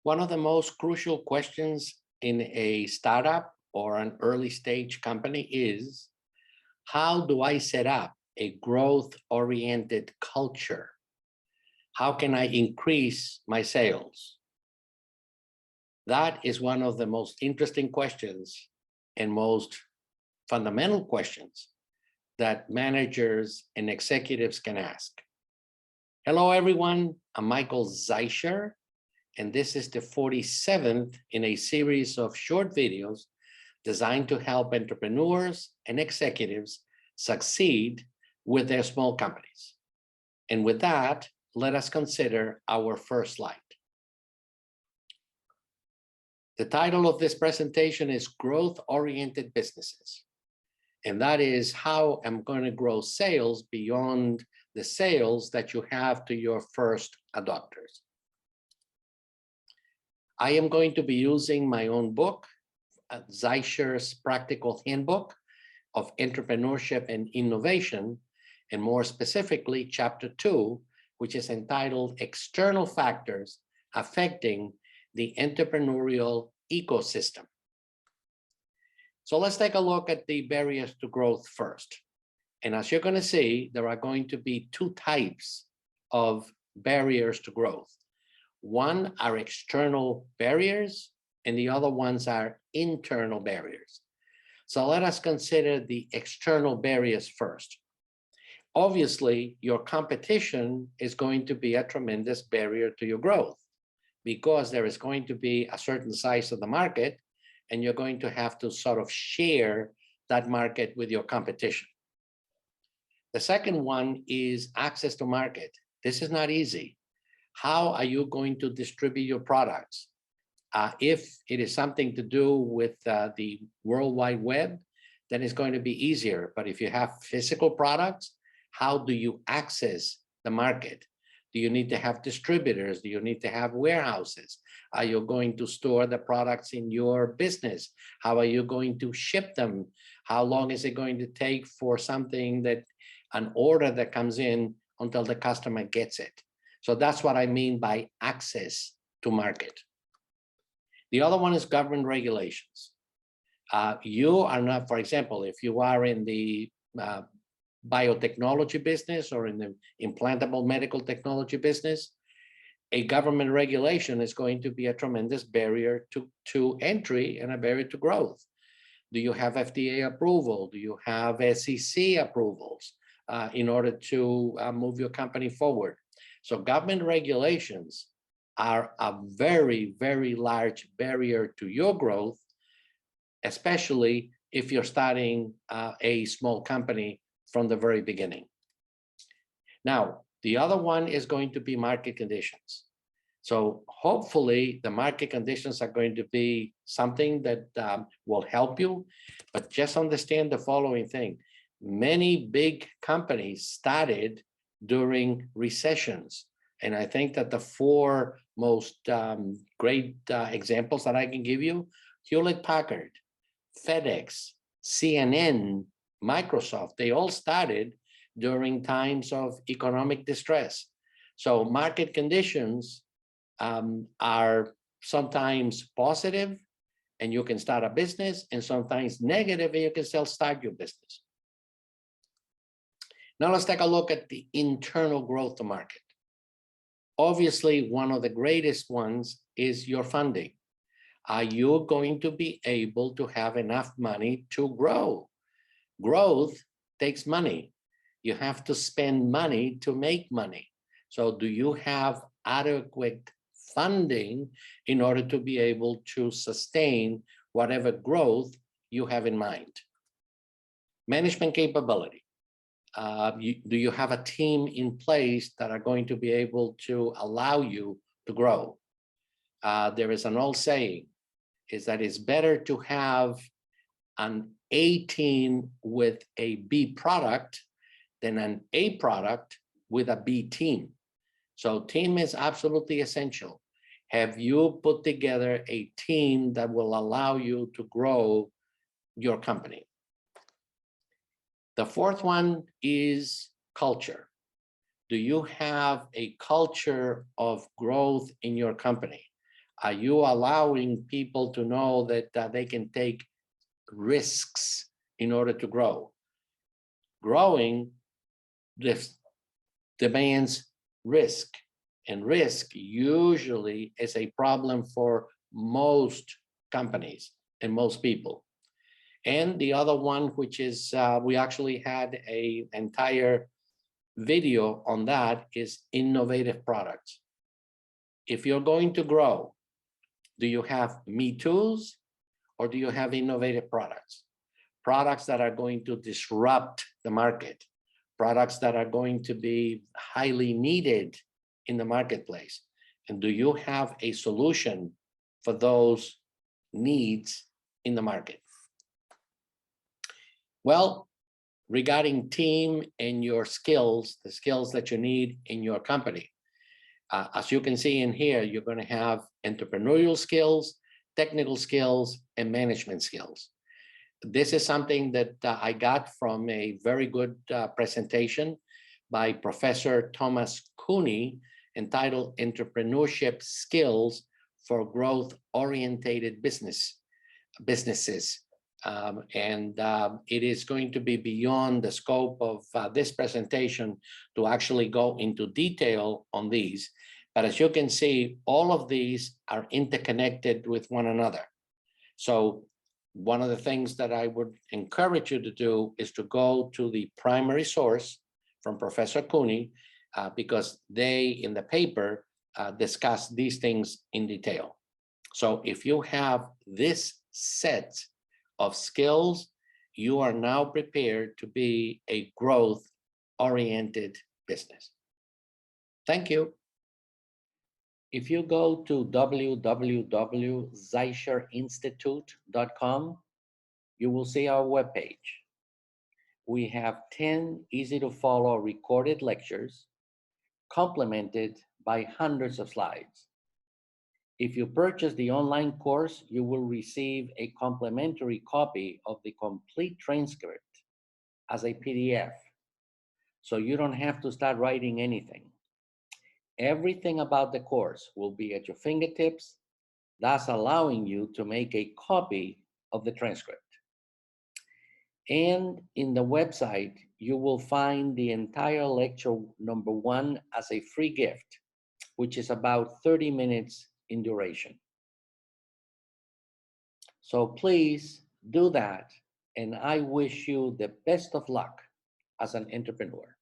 One of the most crucial questions in a startup or an early stage company is, how do I set up a growth-oriented culture? How can I increase my sales? That is one of the most interesting questions and most fundamental questions that managers and executives can ask. Hello, everyone. I'm Michael Zeischer, and this is the 47th in a series of short videos designed to help entrepreneurs and executives succeed with their small companies. And with that, let us consider our first slide. The title of this presentation is Growth-Oriented Businesses. And that is how I'm going to grow sales beyond the sales that you have to your first adopters. I am going to be using my own book, Zeischer's Practical Handbook of Entrepreneurship and Innovation, and more specifically, Chapter 2, which is entitled External Factors Affecting the Entrepreneurial Ecosystem. So let's take a look at the barriers to growth first. And as you're going to see, there are going to be two types of barriers to growth. One are external barriers, and the other ones are internal barriers. So let us consider the external barriers first. Obviously, your competition is going to be a tremendous barrier to your growth because there is going to be a certain size of the market, and you're going to have to sort of share that market with your competition. The second one is access to market. This is not easy. How are you going to distribute your products? If it is something to do with the World Wide Web, then it's going to be easier. But if you have physical products, how do you access the market? Do you need to have distributors? Do you need to have warehouses? Are you going to store the products in your business? How are you going to ship them? How long is it going to take for something that an order that comes in until the customer gets it? So that's what I mean by access to market. The other one is government regulations. You are not, for example, if you are in the biotechnology business or in the implantable medical technology business, a government regulation is going to be a tremendous barrier to entry and a barrier to growth. Do you have FDA approval? Do you have SEC approvals in order to move your company forward? So government regulations are a very, very large barrier to your growth, especially if you're starting a small company from the very beginning. Now, the other one is going to be market conditions. So hopefully the market conditions are going to be something that will help you, but just understand the following thing. Many big companies started during recessions. And I think that the four most great examples that I can give you, Hewlett-Packard, FedEx, CNN, Microsoft, they all started during times of economic distress. So market conditions are sometimes positive and you can start a business, and sometimes negative and you can still start your business. Now let's take a look at the internal growth to market. Obviously, one of the greatest ones is your funding. Are you going to be able to have enough money to grow? Growth takes money. You have to spend money to make money. So do you have adequate funding in order to be able to sustain whatever growth you have in mind? Management capability. Do you have a team in place that are going to be able to allow you to grow? There is an old saying, is that it's better to have an A team with a B product than an A product with a B team. So team is absolutely essential. Have you put together a team that will allow you to grow your company? The fourth one is culture. Do you have a culture of growth in your company? Are you allowing people to know that they can take risks in order to grow? Growing this demands risk, and risk usually is a problem for most companies and most people. And the other one, which is we actually had an entire video on that, is innovative products. If you're going to grow, do you have me tools or do you have innovative products? Products that are going to disrupt the market, products that are going to be highly needed in the marketplace. And do you have a solution for those needs in the market? Well, regarding team and your skills, the skills that you need in your company, as you can see in here, you're going to have entrepreneurial skills, technical skills, and management skills. This is something that I got from a very good presentation by Professor Thomas Cooney entitled Entrepreneurship Skills for Growth-Oriented Businesses. It is going to be beyond the scope of this presentation to actually go into detail on these. But as you can see, all of these are interconnected with one another. So one of the things that I would encourage you to do is to go to the primary source from Professor Cooney, because they, in the paper, discuss these things in detail. So if you have this set of skills, you are now prepared to be a growth-oriented business. Thank you. If you go to www.zeicherinstitute.com, you will see our webpage. We have 10 easy-to-follow recorded lectures, complemented by hundreds of slides. If you purchase the online course, you will receive a complimentary copy of the complete transcript as a PDF, so you don't have to start writing anything. Everything about the course will be at your fingertips, thus allowing you to make a copy of the transcript. And in the website, you will find the entire lecture number 1 as a free gift, which is about 30 minutes in duration. So please do that, and I wish you the best of luck as an entrepreneur.